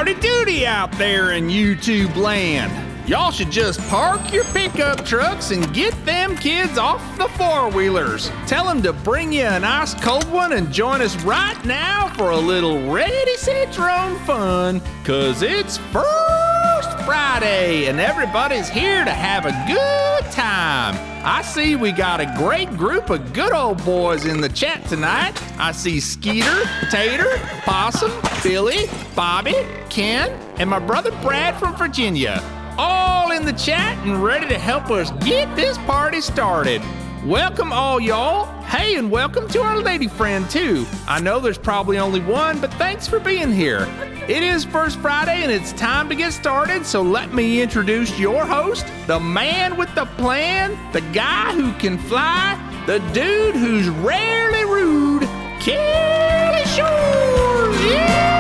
Howdy doody out there in YouTube land. Y'all should just park your pickup trucks and get them kids off the four-wheelers. Tell them to bring you an ice cold one and join us right now for a little Ready, Set, Drone fun, cause it's First Friday and everybody's here to have a good time. I see we got a great group of good old boys in the chat tonight. I see Skeeter, Tater, Possum, Billy, Bobby, Ken, and my brother Brad from Virginia. All in the chat and ready to help us get this party started. Welcome all y'all. Hey, and welcome to our lady friend too. I know there's probably only one, but thanks for being here. It is First Friday and it's time to get started, so let me introduce your host, the man with the plan, the guy who can fly, the dude who's rarely rude, Kelly Shores. Yeah!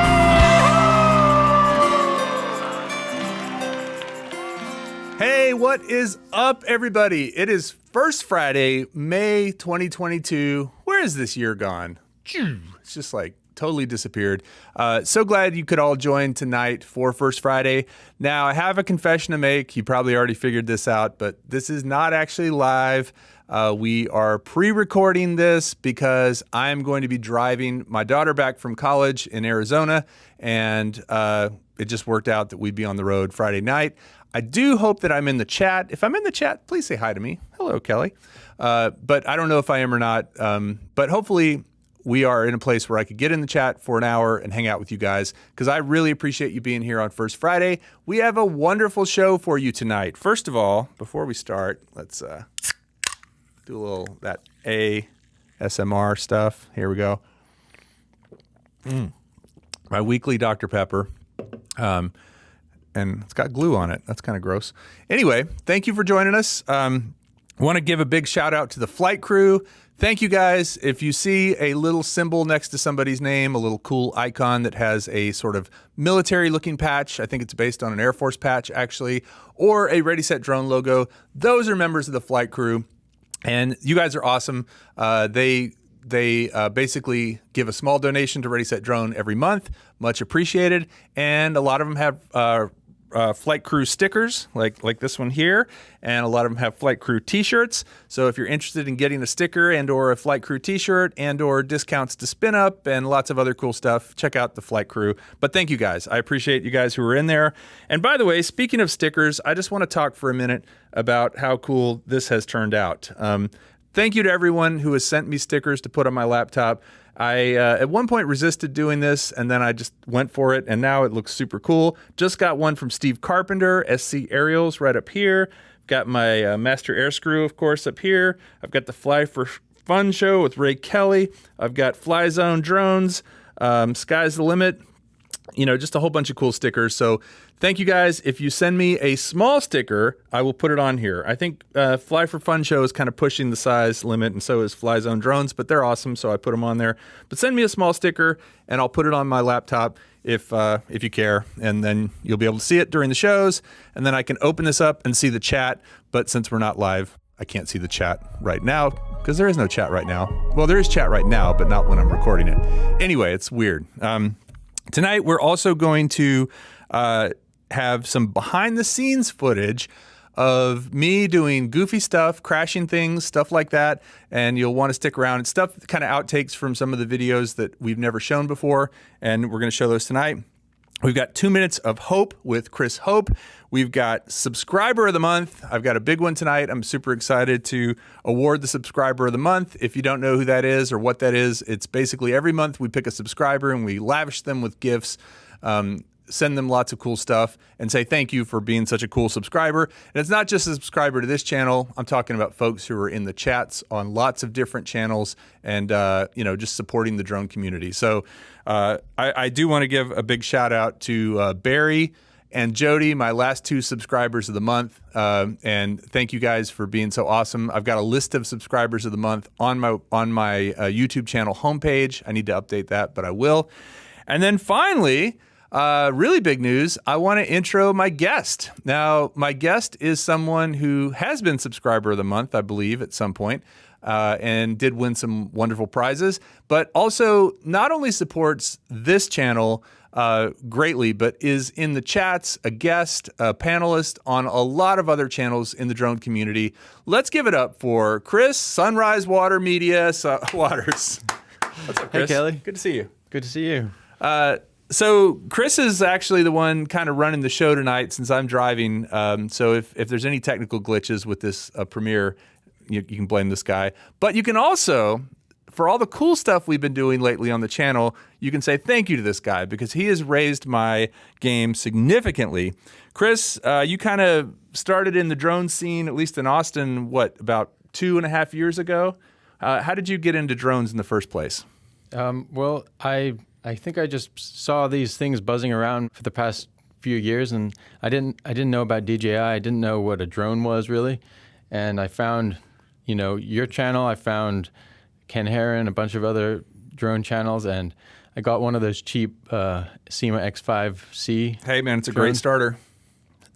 Hey, what is up, everybody? It is First Friday, May 2022. Where is this year gone? It's just like totally disappeared. So glad you could all join tonight for First Friday. Now, I have a confession to make. You probably already figured this out, but this is not actually live. We are pre-recording this because I'm going to be driving my daughter back from college in Arizona, and it just worked out that we'd be on the road Friday night. I do hope that I'm in the chat. If I'm in the chat, please say hi to me. Hello, Kelly. But I don't know if I am or not. But hopefully we are in a place where I could get in the chat for an hour and hang out with you guys, because I really appreciate you being here on First Friday. We have a wonderful show for you tonight. First of all, before we start, let's do a little that ASMR stuff. Here we go. My weekly Dr. Pepper. And it's got glue on it. That's kind of gross. Anyway, thank you for joining us. I want to give a big shout out to the flight crew. Thank you guys. If you see a little symbol next to somebody's name, a little cool icon that has a sort of military looking patch, I think it's based on an Air Force patch actually, or a Ready Set Drone logo, those are members of the flight crew. And you guys are awesome. They basically give a small donation to Ready Set Drone every month. Much appreciated. And a lot of them have flight crew stickers like this one here, and a lot of them have flight crew t-shirts. So if you're interested in getting a sticker and or a flight crew t-shirt and or discounts to spin up and lots of other cool stuff, check out the flight crew. But thank you guys. I appreciate you guys who are in there. And by the way, speaking of stickers, I just want to talk for a minute about how cool this has turned out. Thank you to everyone who has sent me stickers to put on my laptop. I, at one point, resisted doing this, and then I just went for it, and now it looks super cool. Just got one from Steve Carpenter, SC Aerials, right up here. Got my Master Air Screw, of course, up here. I've got the Fly for Fun show with Ray Kelly. I've got Fly Zone Drones, Sky's the Limit. You know, just a whole bunch of cool stickers. So thank you guys. If you send me a small sticker, I will put it on here. I think Fly for Fun show is kind of pushing the size limit, and so is Fly Zone Drones, but they're awesome, so I put them on there. But send me a small sticker, and I'll put it on my laptop if you care, and then you'll be able to see it during the shows, and then I can open this up and see the chat. But since we're not live, I can't see the chat right now, because there is no chat right now. Well, there is chat right now, but not when I'm recording it. Anyway, it's weird. Tonight, we're also going to have some behind-the-scenes footage of me doing goofy stuff, crashing things, stuff like that, and you'll want to stick around. It's stuff, kind of outtakes from some of the videos that we've never shown before, and we're going to show those tonight. We've got 2 minutes of hope with Kris Hope. We've got Subscriber of the Month. I've got a big one tonight. I'm super excited to award the Subscriber of the Month. If you don't know who that is or what that is, it's basically every month we pick a subscriber and we lavish them with gifts, send them lots of cool stuff, and say thank you for being such a cool subscriber. And it's not just a subscriber to this channel. I'm talking about folks who are in the chats on lots of different channels and, just supporting the drone community. So I do want to give a big shout out to Barry and Jody, my last 2 subscribers of the month. And thank you guys for being so awesome. I've got a list of subscribers of the month on my YouTube channel homepage. I need to update that, but I will. And then finally, really big news. I want to intro my guest. Now, my guest is someone who has been Subscriber of the Month, I believe, at some point. and did win some wonderful prizes, but also not only supports this channel greatly, but is in the chats, a guest, a panelist on a lot of other channels in the drone community. Let's give it up for Kris, Sunrise Water Media Waters. What's up, Kris? Hey, Kelly. Good to see you. Good to see you. So Kris is actually the one kind of running the show tonight since I'm driving. So if there's any technical glitches with this premiere, you can blame this guy. But you can also, for all the cool stuff we've been doing lately on the channel, you can say thank you to this guy because he has raised my game significantly. Kris, you kind of started in the drone scene, at least in Austin, about 2.5 years ago? How did you get into drones in the first place? Well, I think I just saw these things buzzing around for the past few years, and I didn't know about DJI. I didn't know what a drone was really, and I found, your channel. I found Ken Heron, a bunch of other drone channels, and I got one of those cheap SEMA X5C. Hey man, it's a drone. great starter.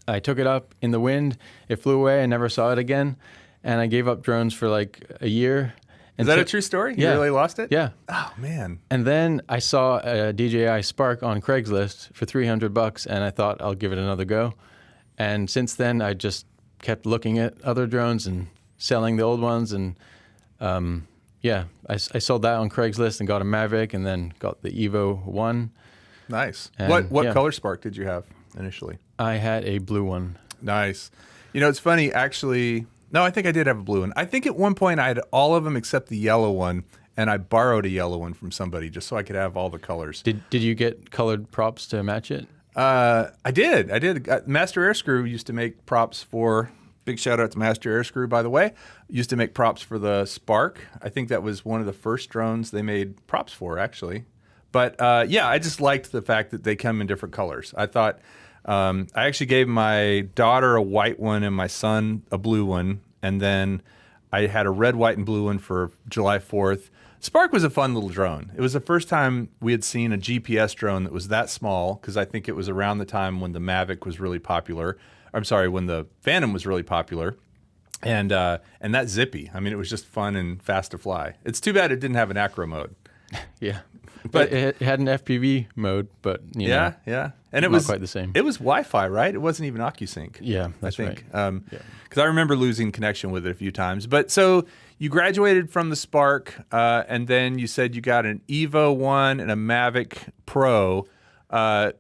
I took it up in the wind. It flew away. I never saw it again, and I gave up drones for like a year. Is that a true story? You really lost it? Yeah. Oh, man. And then I saw a DJI Spark on Craigslist for $300, and I thought I'll give it another go. And since then, I just kept looking at other drones and selling the old ones. And I sold that on Craigslist and got a Mavic, and then got the Evo 1. Nice. And, what color Spark did you have initially? I had a blue one. Nice. It's funny, actually. No, I think I did have a blue one. I think at one point I had all of them except the yellow one, and I borrowed a yellow one from somebody just so I could have all the colors. Did you get colored props to match it? I did. Master Air Screw used to make props for, big shout out to Master Air Screw, by the way, used to make props for the Spark. I think that was one of the first drones they made props for, actually. But I just liked the fact that they come in different colors. I thought... I actually gave my daughter a white one and my son a blue one, and then I had a red, white, and blue one for July 4th. Spark was a fun little drone. It was the first time we had seen a GPS drone that was that small, because I think it was around the time when the Mavic was really popular. When the Phantom was really popular, and that zippy. I mean, it was just fun and fast to fly. It's too bad it didn't have an acro mode. Yeah. But it had an FPV mode, but yeah, and it not was quite the same. It was Wi-Fi, right? It wasn't even OcuSync. Yeah, that's I think. right. Because I remember losing connection with it a few times. But so you graduated from the Spark, and then you said you got an Evo 1 and a Mavic Pro.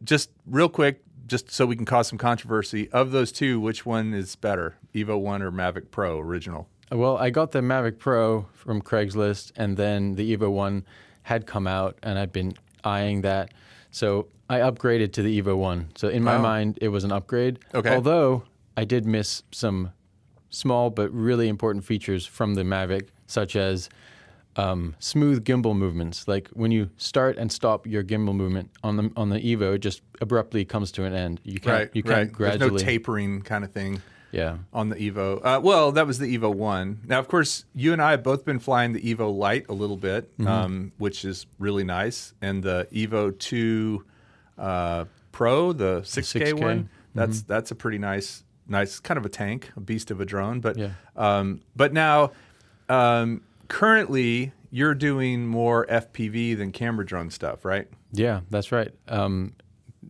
Just real quick, just so we can cause some controversy, of those two, which one is better, Evo 1 or Mavic Pro original? Well, I got the Mavic Pro from Craigslist, and then the Evo 1 had come out, and I'd been eyeing that. So I upgraded to the Evo 1. So in my mind, it was an upgrade. Okay. Although I did miss some small but really important features from the Mavic, such as smooth gimbal movements. Like when you start and stop your gimbal movement on the Evo, it just abruptly comes to an end. You can't gradually. There's no tapering kind of thing. Yeah. On the Evo. Well, that was the Evo 1. Now, of course, you and I have both been flying the Evo Lite a little bit, which is really nice. And the Evo 2 Pro, the 6K one, that's a pretty nice kind of a tank, a beast of a drone. But now, currently, you're doing more FPV than camera drone stuff, right? Yeah, that's right. The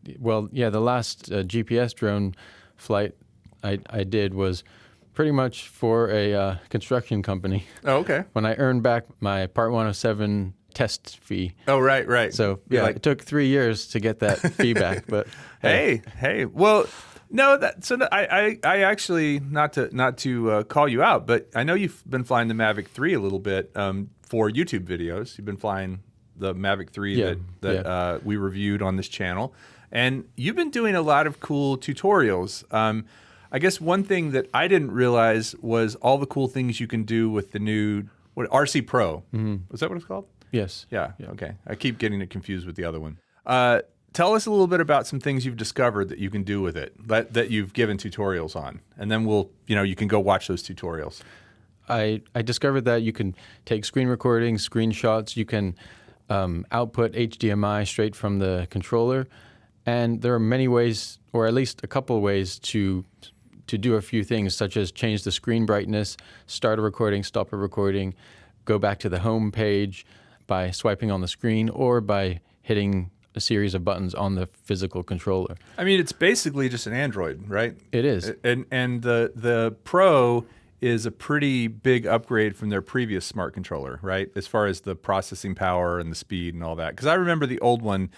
last GPS drone flight I did was pretty much for a construction company. Oh, okay. When I earned back my Part 107 test fee. Oh, right. So it took 3 years to get that fee back. But hey. Well, no. I actually not to call you out, but I know you've been flying the Mavic 3 a little bit for YouTube videos. You've been flying the Mavic 3 that we reviewed on this channel, and you've been doing a lot of cool tutorials. I guess one thing that I didn't realize was all the cool things you can do with the new RC Pro. Was that what it's called? Yes. Yeah. Okay. I keep getting it confused with the other one. Tell us a little bit about some things you've discovered that you can do with it, that you've given tutorials on, and then you can go watch those tutorials. I discovered that you can take screen recordings, screenshots. You can output HDMI straight from the controller, and there are many ways, or at least a couple of ways to do a few things, such as change the screen brightness, start a recording, stop a recording, go back to the home page by swiping on the screen or by hitting a series of buttons on the physical controller. I mean, it's basically just an Android, right? It is. And the Pro is a pretty big upgrade from their previous smart controller, right? As far as the processing power and the speed and all that. Because I remember the old one,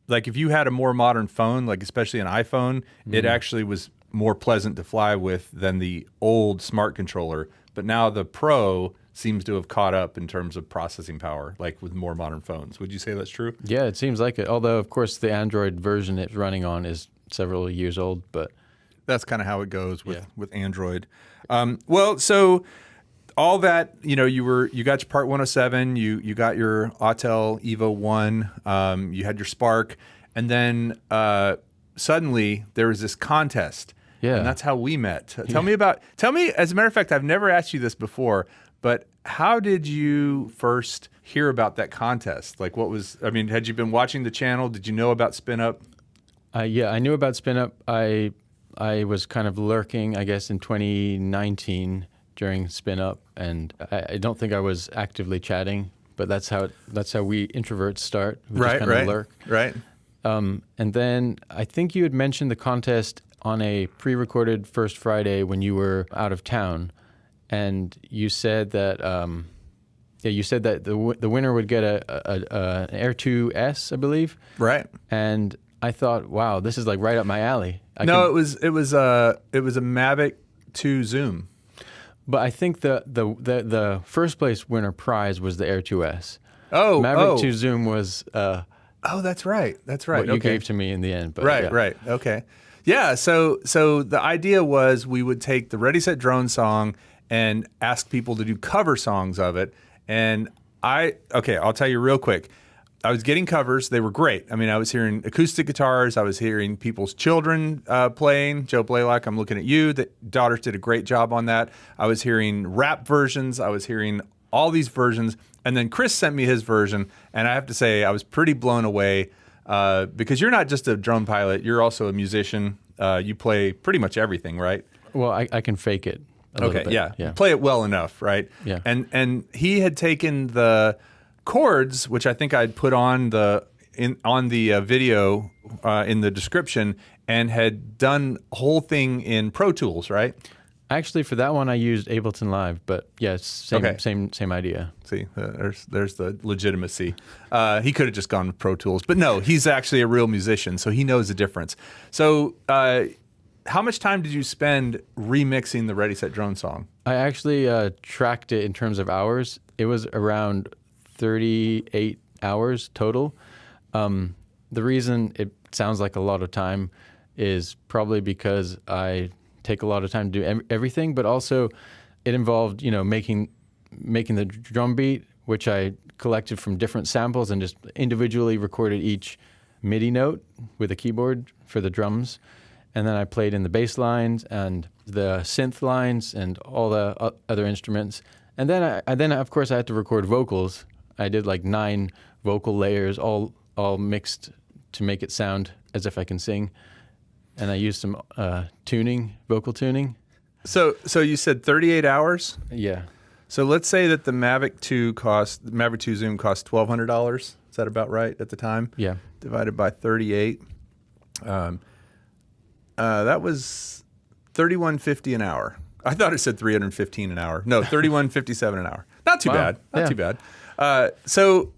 like if you had a more modern phone, like especially an iPhone, it actually was more pleasant to fly with than the old smart controller. But now the Pro seems to have caught up in terms of processing power, like with more modern phones. Would you say that's true? Yeah, it seems like it. Although, of course, the Android version it's running on is several years old, but that's kind of how it goes with Android. Well, so all that, you got your Part 107, you got your Autel Evo 1, you had your Spark, and then suddenly there was this contest. Yeah. And that's how we met. Tell me, as a matter of fact, I've never asked you this before, but how did you first hear about that contest? Like had you been watching the channel? Did you know about Spin Up? Yeah, I knew about Spin Up. I was kind of lurking, I guess, in 2019 during Spin Up, and I don't think I was actively chatting, but that's how we introverts start. We just kind of lurk. Right. And then I think you had mentioned the contest on a pre-recorded First Friday when you were out of town, and you said that the winner would get an Air 2S, I believe. Right. And I thought, wow, this is like right up my alley. It was a Mavic 2 Zoom. But I think the first place winner prize was the Air 2S. Oh, Mavic 2 Zoom was that's right. what you gave to me in the end. But Right. Okay. Yeah, so the idea was we would take the Ready Set Drone song and ask people to do cover songs of it. And I'll tell you real quick. I was getting covers. They were great. I mean, I was hearing acoustic guitars. I was hearing people's children playing. Joe Blaylock, I'm looking at you. The daughters did a great job on that. I was hearing rap versions. I was hearing all these versions. And then Kris sent me his version. And I have to say, I was pretty blown away because you're not just a drone pilot. You're also a musician. You play pretty much everything, right? Well, I can fake it a little bit. Yeah. Play it well enough, right? Yeah. And he had taken the chords, which I think I'd put on the video in the description, and had done a whole thing in Pro Tools, right? Actually, for that one, I used Ableton Live, but yes, same idea. See, there's the legitimacy. He could have just gone with Pro Tools, but no, he's actually a real musician, so he knows the difference. So, how much time did you spend remixing the Ready Set Drone song? I actually tracked it in terms of hours. It was around 38 hours total. The reason it sounds like a lot of time is probably because I take a lot of time to do everything, but also it involved, making the drum beat, which I collected from different samples and just individually recorded each MIDI note with a keyboard for the drums. And then I played in the bass lines and the synth lines and all the other instruments. And then of course I had to record vocals. I did like 9 vocal layers, all mixed to make it sound as if I can sing. And I used some vocal tuning. So you said 38 hours? Yeah. So let's say that the Mavic 2 Zoom cost $1,200. Is that about right at the time? Yeah. Divided by 38. That was $31.50 an hour. I thought it said $315 an hour. No, $31.57 an hour. Not too bad. Not too bad. So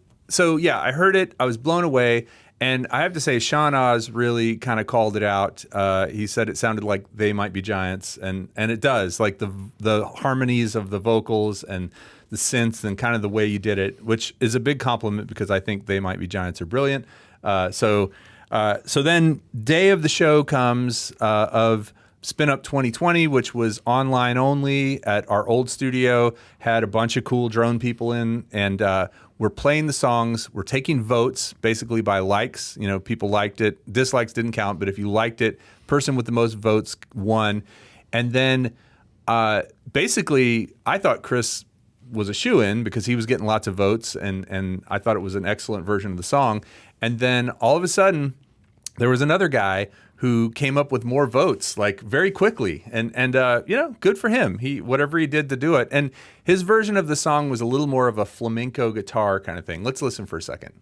yeah, I heard it. I was blown away. And I have to say, Sean Oz really kind of called it out. He said it sounded like They Might Be Giants, and it does. Like the harmonies of the vocals and the synths and kind of the way you did it, which is a big compliment because I think They Might Be Giants are brilliant. So then day of the show comes of Spin Up 2020, which was online only at our old studio, had a bunch of cool drone people in, and we're playing the songs. We're taking votes basically by likes. People liked it. Dislikes didn't count, but if you liked it, person with the most votes won. And then basically, I thought Kris was a shoo-in because he was getting lots of votes, and I thought it was an excellent version of the song. And then all of a sudden, there was another guy who came up with more votes like very quickly, and you know, good for him. Whatever he did to do it, and his version of the song was a little more of a flamenco guitar kind of thing. Let's listen for a second.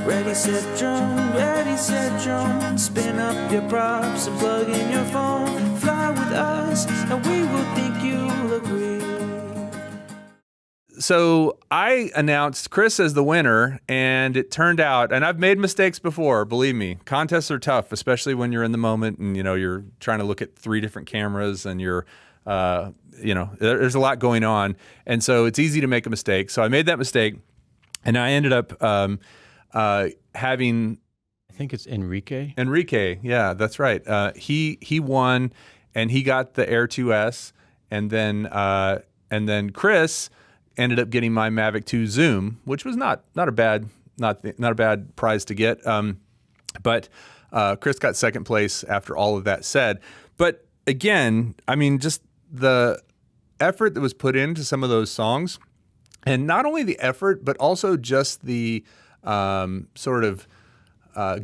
Ready, set, drum, spin up your props and plug in your phone. Fly with us and we will think you'll agree. So I announced Kris as the winner, and it turned out, and I've made mistakes before, believe me. Contests are tough, especially when you're in the moment and, you know, you're trying to look at 3 different cameras and you're, you know, there's a lot going on. And so it's easy to make a mistake. So I made that mistake, and I ended up having... I think it's Enrique. Enrique, yeah, that's right. He won, and he got the Air 2S, and then Kris ended up getting my Mavic 2 Zoom, which was not a bad prize to get. But Kris got second place after all of that said. But again, I mean, just the effort that was put into some of those songs, and not only the effort, but also just the sort of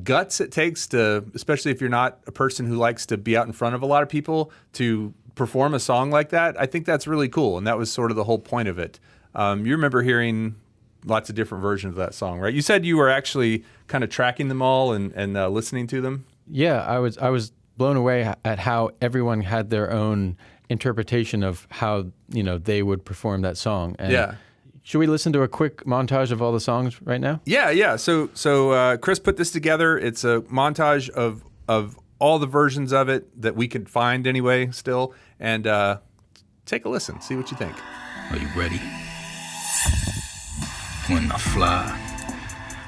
guts it takes to, especially if you're not a person who likes to be out in front of a lot of people, to perform a song like that. I think that's really cool, and that was sort of the whole point of it. You remember hearing lots of different versions of that song, right? You said you were actually kind of tracking them all and listening to them. Yeah, I was blown away at how everyone had their own interpretation of how, you know, they would perform that song. And yeah. Should we listen to a quick montage of all the songs right now? Yeah. So Kris put this together. It's a montage of all the versions of it that we could find anyway still. And take a listen. See what you think. Are you ready? When I fly,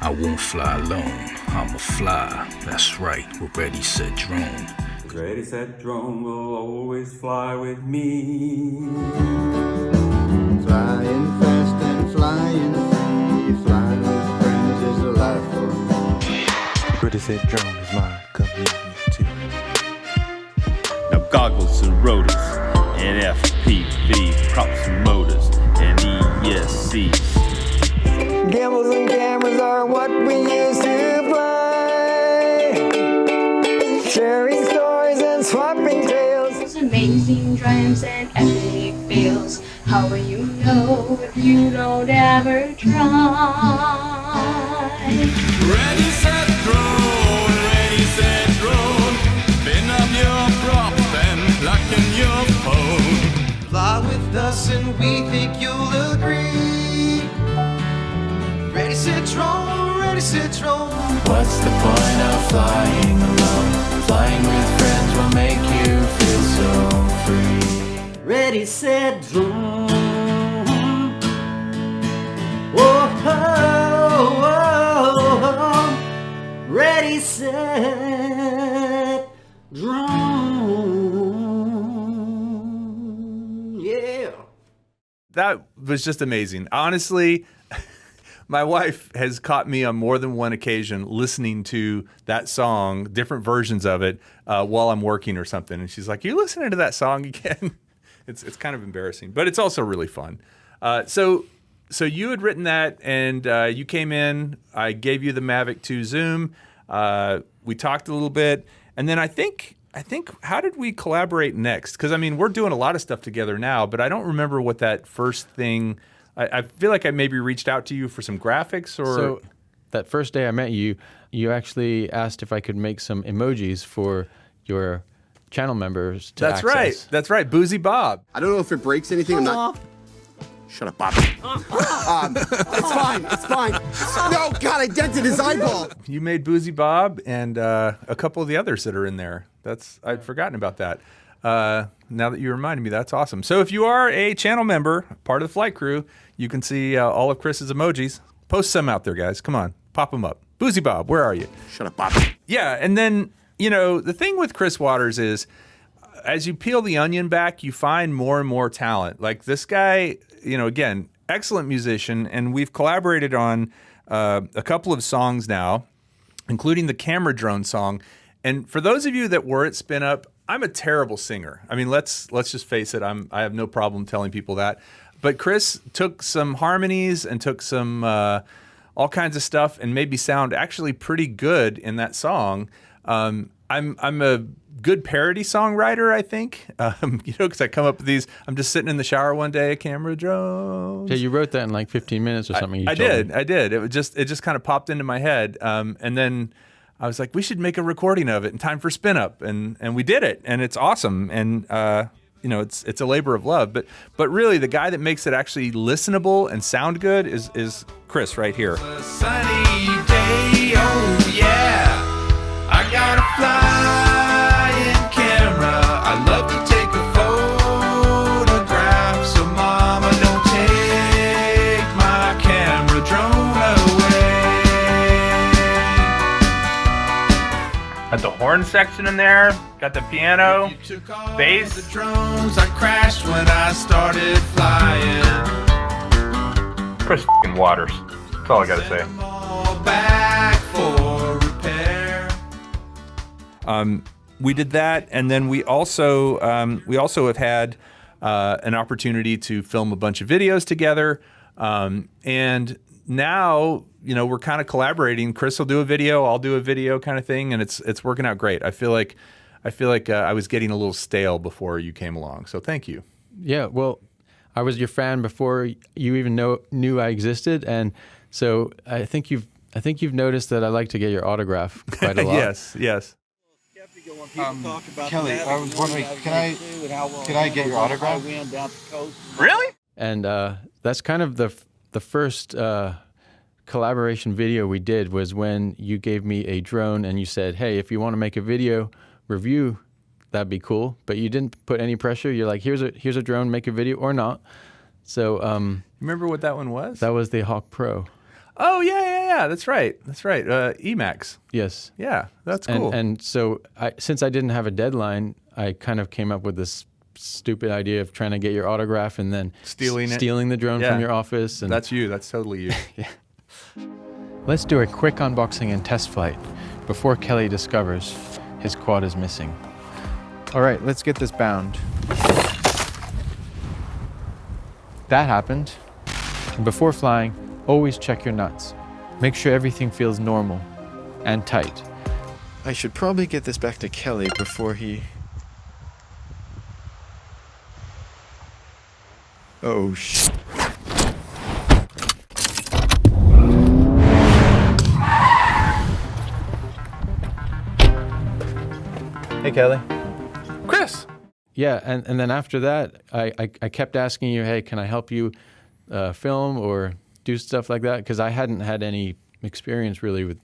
I won't fly alone. I'ma fly. That's right. We're ready, set, drone. Ready, set, drone will always fly with me. Flying fast and flying free. Flying with friends is a life for me. Ready, set, drone is my commitment too. Now goggles and rotors and FPV props and motors and ESCs. Gimbals and cameras are what we used to play. Sharing stories and swapping tales. Amazing triumphs and epic fails. How will you know if you don't ever try? Ready, set, drone, ready, set, drone. Spin up your prop and plug in your phone. Fly with us and we think you'll agree. Ready, set, drone, ready, set, drone. What's the point of flying alone? Flying with friends will make you feel so free. Ready, set, drone. Whoa, oh, oh. Ready, set, drone. Yeah. That was just amazing. Honestly, my wife has caught me on more than one occasion listening to that song, different versions of it, while I'm working or something. And she's like, "You listening to that song again?" It's kind of embarrassing, but it's also really fun. So you had written that, and you came in. I gave you the Mavic 2 Zoom. We talked a little bit, and then I think how did we collaborate next? Because I mean, we're doing a lot of stuff together now, but I don't remember what that first thing. I feel like I maybe reached out to you for some graphics or. So that first day I met you, you actually asked if I could make some emojis for your channel members to That's access. right. That's right. Boozy Bob. I don't know if it breaks anything. I'm not. Shut up, Bob. It's fine. It's fine. No, God, I dented his eyeball. You made Boozy Bob and a couple of the others that are in there. I'd forgotten about that. Now that you reminded me, that's awesome. So if you are a channel member, part of the flight crew, you can see all of Kris's emojis. Post some out there, guys. Come on, pop them up. Boozy Bob, where are you? Shut up, Bob. Yeah, and then, you know, the thing with Kris Waters is, as you peel the onion back, you find more and more talent. Like this guy, you know, again, excellent musician, and we've collaborated on a couple of songs now, including the camera drone song. And for those of you that were at Spin Up, I'm a terrible singer. I mean, let's just face it. I have no problem telling people that. But Kris took some harmonies and took some all kinds of stuff and made me sound actually pretty good in that song. I'm a good parody songwriter, I think. Because I come up with these. I'm just sitting in the shower one day, camera drones. Yeah, you wrote that in like 15 minutes or something. I did. It just kind of popped into my head, and then I was like, we should make a recording of it in time for Spin Up, and we did it, and it's awesome, and it's a labor of love, but really the guy that makes it actually listenable and sound good is Kris right here. A sunny day, oh yeah, I got a flying camera. I love to take a photograph, so mama don't take my camera drone away. Got the horn section in there, got the piano, bass. The drones I crashed when I started flying. Kris f***ing Waters. That's all I gotta say. All back for repair. We did that, and then we also have had an opportunity to film a bunch of videos together, and now we're kind of collaborating. Kris will do a video, I'll do a video, kind of thing, and it's working out great. I feel like I was getting a little stale before you came along, so thank you. Yeah, well, I was your fan before you even knew I existed, and so I think you've noticed that I like to get your autograph quite a lot. Yes. Kelly, I was wondering, can I get your autograph? Really? And that's kind of the first collaboration video we did was when you gave me a drone and you said, hey, if you want to make a video review, that'd be cool. But you didn't put any pressure. You're like, here's a drone, make a video or not. So remember what that one was? That was the Hawk Pro. Oh yeah. That's right. Emacs. Yes. Yeah, that's cool. And so since I didn't have a deadline, I kind of came up with this stupid idea of trying to get your autograph and then stealing the drone from your office. And that's you. That's totally you. Yeah. Let's do a quick unboxing and test flight before Kelly discovers his quad is missing. All right, let's get this bound. That happened. And before flying, always check your nuts. Make sure everything feels normal and tight. I should probably get this back to Kelly before he... Oh, shit. Hey, Kelly. Kris. Yeah, and then after that, I kept asking you, hey, can I help you film or do stuff like that? Because I hadn't had any experience really with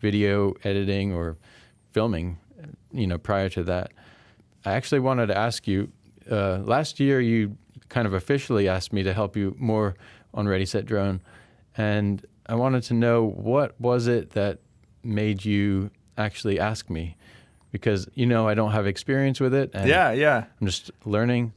video editing or filming, prior to that. I actually wanted to ask you, last year you kind of officially asked me to help you more on Ready, Set, Drone. And I wanted to know, what was it that made you actually ask me? Because, I don't have experience with it. And yeah. I'm just learning.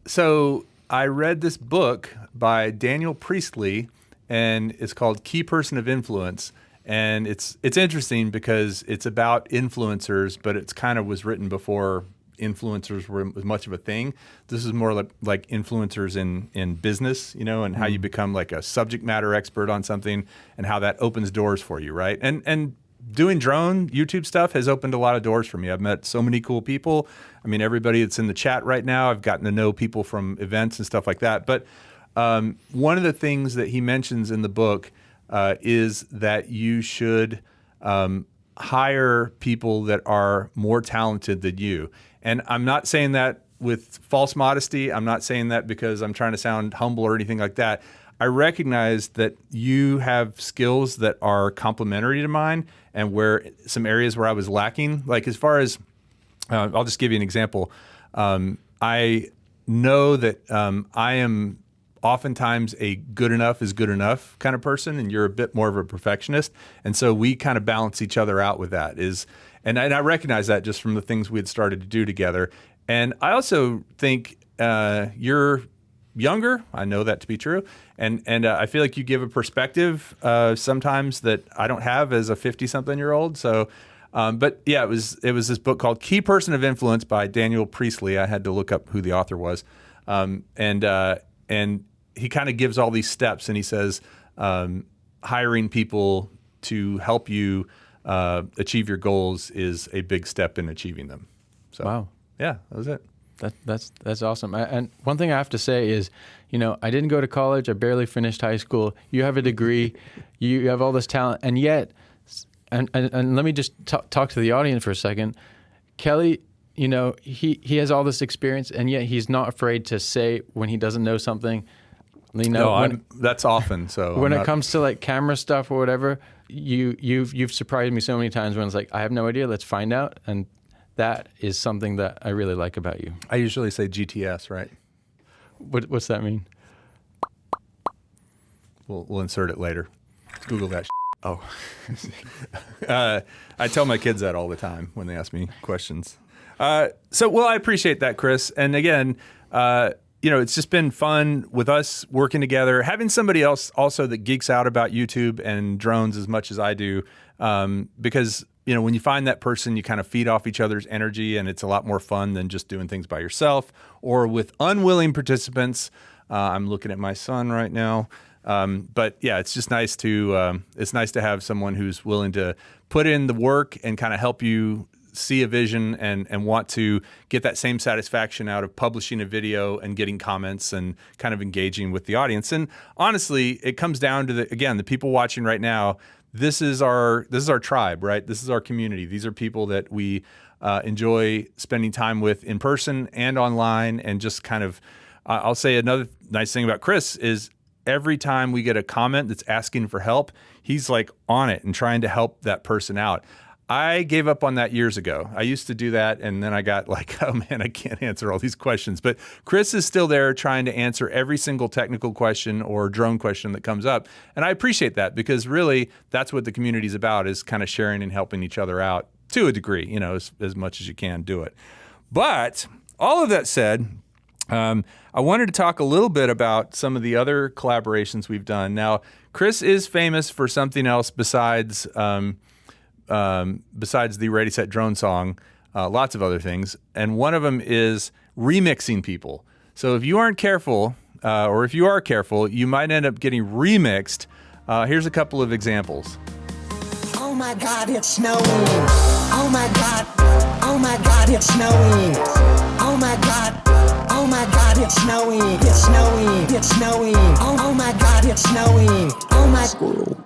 So I read this book by Daniel Priestley, and it's called Key Person of Influence. And it's interesting because it's about influencers, but it's kind of was written before influencers were much of a thing. This is more like influencers in business, and how you become like a subject matter expert on something and how that opens doors for you, right? And doing drone YouTube stuff has opened a lot of doors for me. I've met so many cool people. I mean, everybody that's in the chat right now, I've gotten to know people from events and stuff like that. But one of the things that he mentions in the book is that you should hire people that are more talented than you. And I'm not saying that with false modesty. I'm not saying that because I'm trying to sound humble or anything like that. I recognize that you have skills that are complementary to mine, and where some areas where I was lacking, like as far as, I'll just give you an example. I know that I am oftentimes a good enough is good enough kind of person, and you're a bit more of a perfectionist. And so we kind of balance each other out with that. And I recognize that just from the things we had started to do together. And I also think you're younger. I know that to be true. And I feel like you give a perspective sometimes that I don't have as a 50-something-year-old. So, but yeah, it was this book called Key Person of Influence by Daniel Priestley. I had to look up who the author was. And he kind of gives all these steps, and he says hiring people to help you achieve your goals is a big step in achieving them. So, wow. Yeah, that was it. That's awesome. And one thing I have to say is, I didn't go to college. I barely finished high school. You have a degree. You have all this talent. And yet, and let me just talk to the audience for a second. Kelly, he has all this experience, and yet he's not afraid to say when he doesn't know something. That's often. So when it comes to like camera stuff or whatever, you've surprised me so many times when it's like, I have no idea. Let's find out. And that is something that I really like about you. I usually say GTS, right? What's that mean? We'll insert it later. Google that. Oh, I tell my kids that all the time when they ask me questions. I appreciate that, Kris. And again, it's just been fun with us working together, having somebody else also that geeks out about YouTube and drones as much as I do, because when you find that person, you kind of feed off each other's energy, and it's a lot more fun than just doing things by yourself or with unwilling participants. I'm looking at my son right now. But yeah, it's just nice to have someone who's willing to put in the work and kind of help you see a vision and want to get that same satisfaction out of publishing a video and getting comments and kind of engaging with the audience. And honestly, it comes down to the people watching right now. This is our tribe, right? This is our community. These are people that we enjoy spending time with in person and online. And just kind of, I'll say another nice thing about Kris is every time we get a comment that's asking for help, he's like on it and trying to help that person out. I gave up on that years ago. I used to do that, and then I got like, oh man, I can't answer all these questions. But Kris is still there trying to answer every single technical question or drone question that comes up. And I appreciate that, because really that's what the community is about, is kind of sharing and helping each other out to a degree, as much as you can do it. But all of that said, I wanted to talk a little bit about some of the other collaborations we've done. Now, Kris is famous for something else besides the Ready, Set, Drone song, lots of other things. And one of them is remixing people. So if you aren't careful, or if you are careful, you might end up getting remixed. Here's a couple of examples. Oh my God, it's snowing. Oh my God. Oh my God, it's snowing. Oh my God. Oh my God, it's snowing. It's snowing. It's snowing. Oh my God, it's snowing. Oh my squirrel.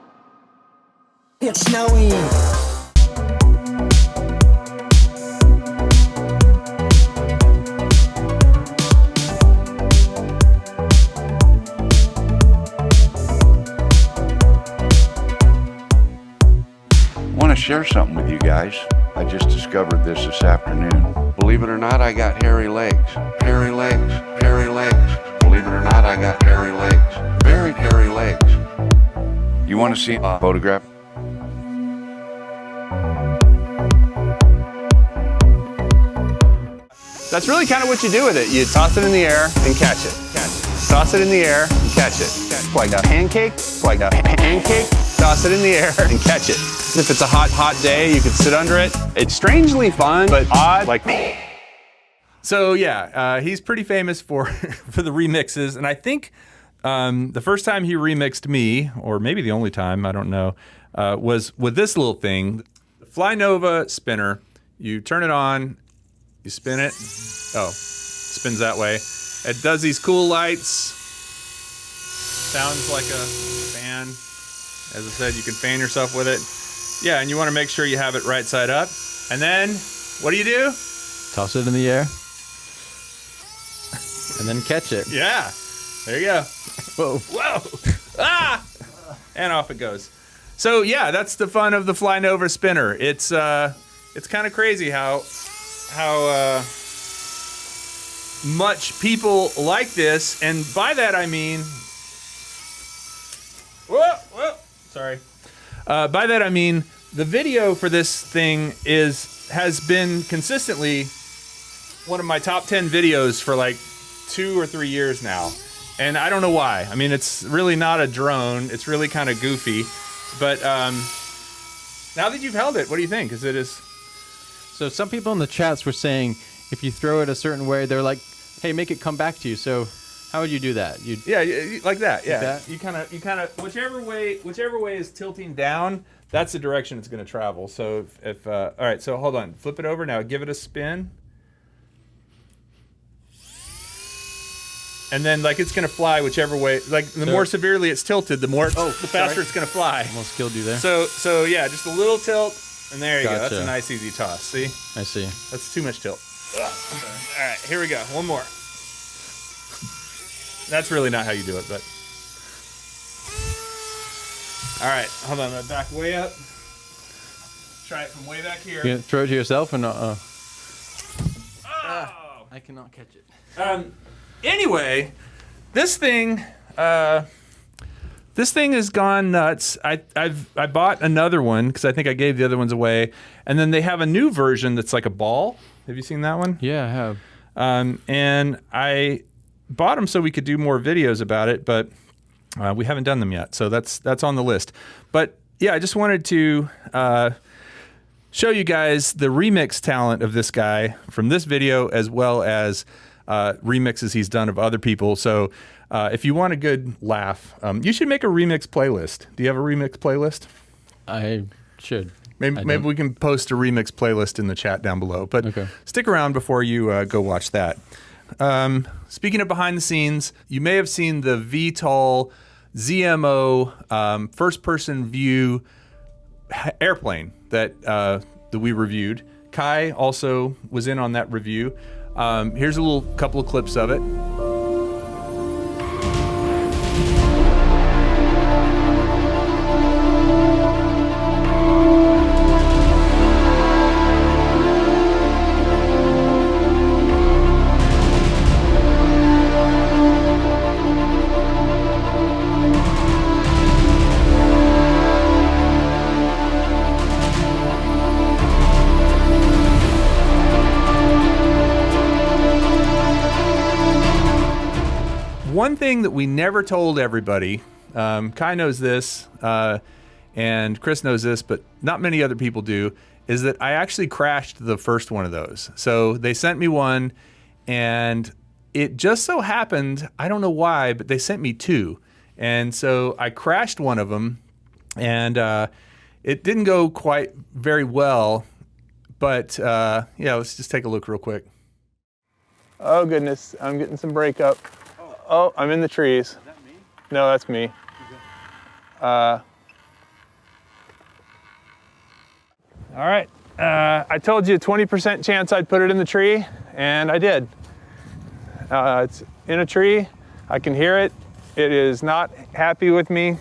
It's snowing. I want to share something with you guys. I just discovered this afternoon. Believe it or not, I got hairy legs. Hairy legs, hairy legs. Believe it or not, I got hairy legs. Very hairy legs. You want to see a photograph? That's really kind of what you do with it. You toss it in the air and catch it. Toss it in the air and catch it. Like a pancake, toss it in the air and catch it. If it's a hot day, you could sit under it. It's strangely fun, but odd, like me. So yeah, he's pretty famous for the remixes. And I think the first time he remixed me, or maybe the only time, I don't know, was with this little thing, the Fly Nova spinner. You turn it on, you spin it. Oh, it spins that way. It does these cool lights. Sounds like a fan. As I said, you can fan yourself with it. Yeah, and you want to make sure you have it right side up. And then, what do? Toss it in the air. And then catch it. Yeah. There you go. Whoa. Ah! And off it goes. So yeah, that's the fun of the Fly Nova spinner. It's kind of crazy how much people like this, and by that I mean, sorry. By that I mean the video for this thing has been consistently one of my top 10 videos for like 2 or 3 years now, and I don't know why. I mean, it's really not a drone. It's really kind of goofy, but now that you've held it, what do you think? Because it is. So some people in the chats were saying if you throw it a certain way, they're like, hey, make it come back to you. So How would you do that? Like that. Yeah. that? You kind of whichever way is tilting down, that's the direction it's going to travel. So if all right, so hold on, flip it over now. Give it a spin. And then, like, it's going to fly whichever way. Like, the more severely it's tilted, the faster it's going to fly. Almost killed you there. So yeah, just a little tilt, and there you go. That's a Gotcha. nice, easy toss. See? I see. That's too much tilt. All right, here we go. One more. That's really not how you do it, but... All right, hold on. I'm going to back way up. Try it from way back here. You gonna throw it to yourself or not? I cannot catch it. Anyway, this thing has gone nuts. I bought another one because I think I gave the other ones away, and then they have a new version that's like a ball. Have you seen that one? Yeah, I have. And I bought them so we could do more videos about it, but we haven't done them yet. So that's on the list. But yeah, I just wanted to show you guys the remix talent of this guy from this video, as well as remixes he's done of other people. So if you want a good laugh, you should make a remix playlist. Do you have a remix playlist? I should. Maybe we can post a remix playlist in the chat down below. But stick around before you go watch that. Speaking of behind the scenes, you may have seen the VTOL ZMO first-person view airplane that we reviewed. Kai also was in on that review. Here's a little couple of clips of it. One thing that we never told everybody, Kai knows this, and Kris knows this, but not many other people do, is that I actually crashed the first one of those. So they sent me one, and it just so happened, I don't know why, but they sent me two. And so I crashed one of them, and it didn't go quite very well, but yeah, let's just take a look real quick. Oh goodness, I'm getting some breakup. Oh, I'm in the trees. Is that me? No, that's me. All right. I told you a 20% chance I'd put it in the tree, and I did. It's in a tree. I can hear it. It is not happy with me.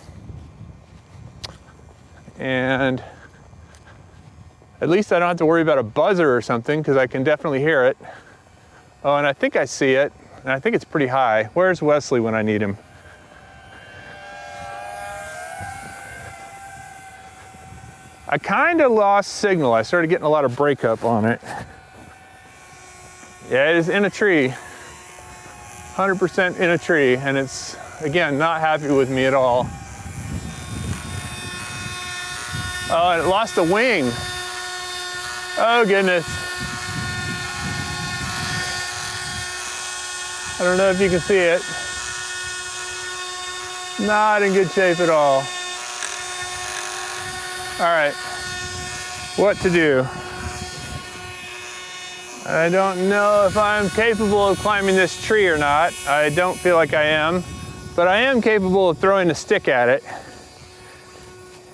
And at least I don't have to worry about a buzzer or something, because I can definitely hear it. Oh, and I think I see it. And I think it's pretty high. Where's Wesley when I need him? I kind of lost signal. I started getting a lot of breakup on it. Yeah, it is in a tree. 100% in a tree. And it's, again, not happy with me at all. Oh, and it lost a wing. Oh, goodness. I don't know if you can see it. Not in good shape at all. All right, what to do? I don't know if I'm capable of climbing this tree or not. I don't feel like I am, but I am capable of throwing a stick at it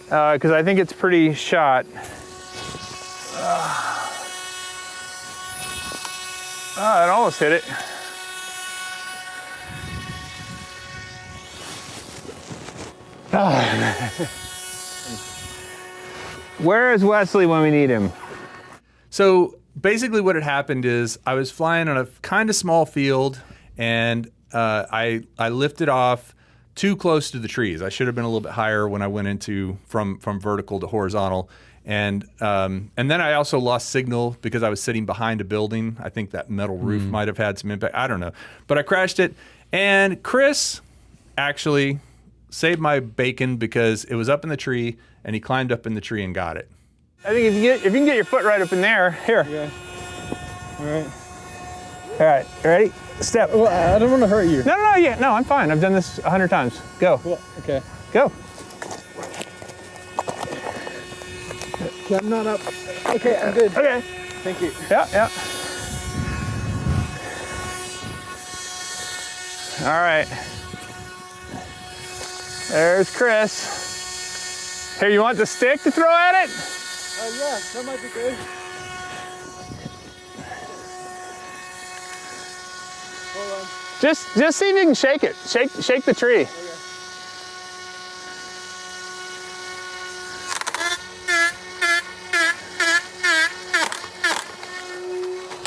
because I think it's pretty shot. It almost hit it. Where is Wesley when we need him? So basically what had happened is I was flying on a kind of small field, and I lifted off too close to the trees. I should have been a little bit higher when I went into from vertical to horizontal. And then I also lost signal because I was sitting behind a building. I think that metal roof might have had some impact. I don't know. But I crashed it. And Kris actually saved my bacon because it was up in the tree, and he climbed up in the tree and got it. I think if you can get your foot right up in there, here. Yeah. All right. All right, you ready? step. Well, I don't want to hurt you. No, I'm fine. I've done this 100 times. Go. Well, okay. Go. Okay, I'm not up. Okay, I'm good. Okay. Thank you. Yeah. All right. There's Kris. Here, you want the stick to throw at it? Yeah, that might be good. Hold on. Just see if you can shake it. Shake the tree.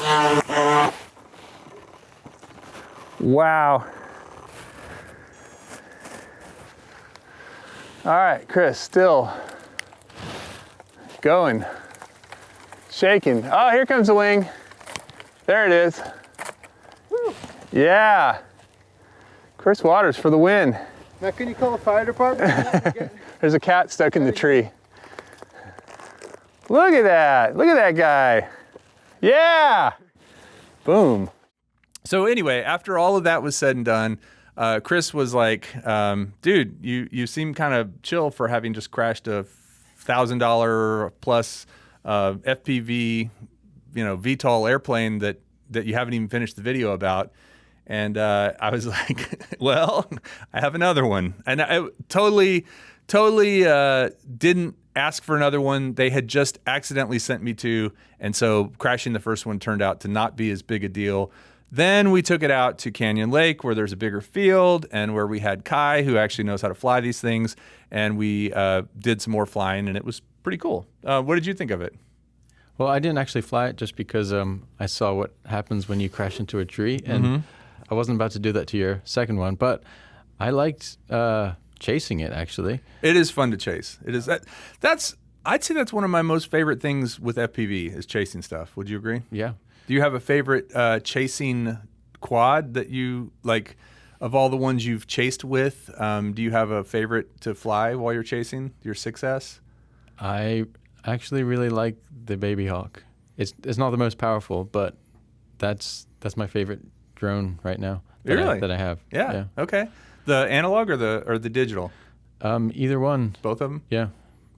Okay. Wow. All right, Kris, still going, shaking. Oh, here comes the wing. There it is. Woo. Yeah. Kris Waters for the win. Now, can you call the fire department? There's a cat stuck in the tree. Look at that. Look at that guy. Yeah. Boom. So anyway, after all of that was said and done, Kris was like, dude, you seem kind of chill for having just crashed a $1,000 plus FPV, VTOL airplane that you haven't even finished the video about. And I was like, well, I have another one. And I totally didn't ask for another one. They had just accidentally sent me two. And so crashing the first one turned out to not be as big a deal. Then we took it out to Canyon Lake where there's a bigger field and where we had Kai, who actually knows how to fly these things. And we did some more flying and it was pretty cool. What did you think of it? Well, I didn't actually fly it just because I saw what happens when you crash into a tree. And I wasn't about to do that to your second one, but I liked chasing it actually. It is fun to chase. It is I'd say that's one of my most favorite things with FPV is chasing stuff. Would you agree? Yeah. Do you have a favorite chasing quad that you like of all the ones you've chased with? Do you have a favorite to fly while you're chasing your 6S? I actually really like the Baby Hawk. It's not the most powerful, but that's my favorite drone right now that I have. Yeah. Okay. The analog or the digital? Either one. Both of them? Yeah.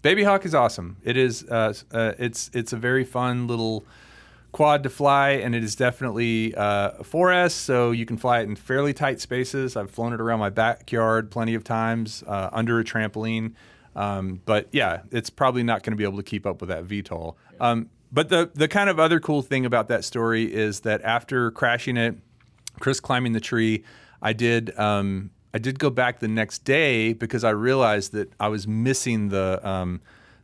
Baby Hawk is awesome. It is. It's a very fun little quad to fly, and it is definitely a 4S, so you can fly it in fairly tight spaces. I've flown it around my backyard plenty of times under a trampoline. But yeah, it's probably not going to be able to keep up with that VTOL. But the kind of other cool thing about that story is that after crashing it, Kris climbing the tree, I did go back the next day because I realized that I was missing the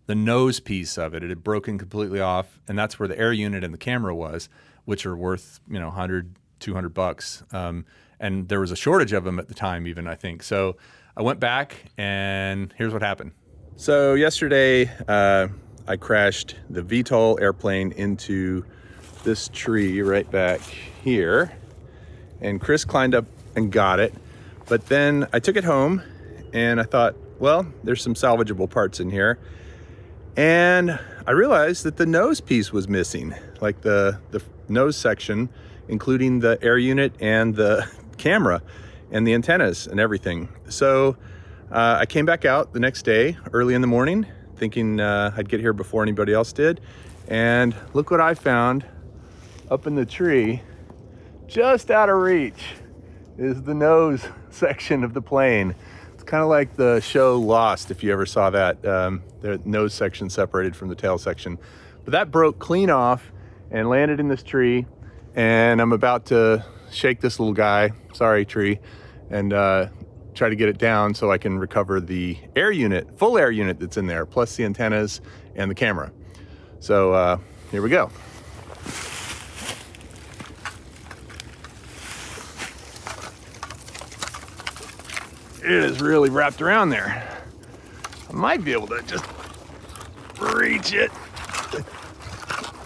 nose piece of it. It had broken completely off, and that's where the air unit and the camera was, which are worth $100, $200. And there was a shortage of them at the time, even I think. So I went back, and here's what happened. So yesterday, I crashed the VTOL airplane into this tree right back here, and Kris climbed up and got it. But then I took it home, and I thought, well, there's some salvageable parts in here. And I realized that the nose piece was missing, like the nose section, including the air unit and the camera and the antennas and everything. So I came back out the next day, early in the morning, thinking I'd get here before anybody else did. And look what I found up in the tree, just out of reach, is the nose section of the plane. Kind of like the show Lost, if you ever saw that, the nose section separated from the tail section. But that broke clean off and landed in this tree, and I'm about to shake this little guy, sorry tree, and try to get it down so I can recover the air unit, full air unit that's in there, plus the antennas and the camera. So here we go. It is really wrapped around there. I might be able to just reach it.